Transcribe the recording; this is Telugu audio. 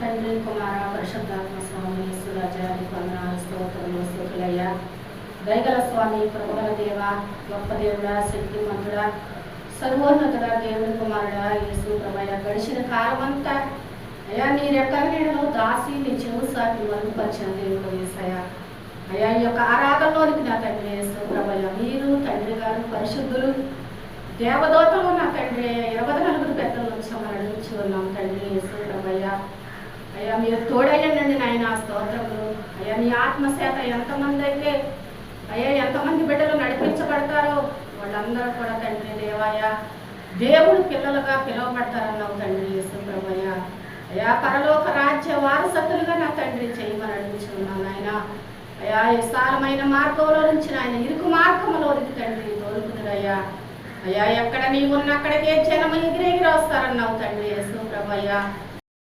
తండ్రి కుమార పరిశుద్ధాత్మ స్వామి యేసురాజాని వందనాలు స్తోత్రములు స్తుతులయ్యా. దయగల స్వామి ప్రభుల దేవ, గొప్ప దేవుడా, శక్తిమంతుడా, సర్వోన్నతుడా, దేవుని కుమారుడా యేసు ప్రభయ్య, గడిచిన కాలమంతా అయ్యా నీ రెక్కల నీడలో దాసి నీ చెవు సాకి మరుగుపరిచిన దేవుడు యేసయ్యా. అయ్యా ఈ యొక్క ఆరాధనలోనికి నా తండ్రి యేసు ప్రభయ్య, మీరు తండ్రి గారు పరిశుద్ధులు దేవదూతలు నా తండ్రి 24 పెద్దల నుంచి మనం అడుగుచి ఉన్నాం తండ్రి యేసు ప్రభయ్య. అయ్యా మీరు తోడయ్యండి నాయన, స్తోత్రములు. అయ్యా నీ ఆత్మచేత ఎంతమంది అయితే అయ్యా ఎంతమంది బిడ్డలు నడిపించబడతారో వాళ్ళందరూ కూడా తండ్రి దేవాయ దేవుడు పిల్లలుగా పిలువబడతారన్నావు తండ్రి యేసు ప్రభయ్య. అయ్యా పరలోక రాజ్య వారసత్తులుగా నా తండ్రి చేయమని అడుగుచున్నాను ఆయన. అయ్యా విశాలమైన మార్గంలో నుంచి ఆయన ఇరుకు మార్గంలోనికి తండ్రి తోలుకుదురయ్యా. అయ్యా ఎక్కడ నీవు ఉన్న అక్కడికే జనం ఎగిరెగిరి వస్తారన్నావు తండ్రి యేసు ప్రభయ్య.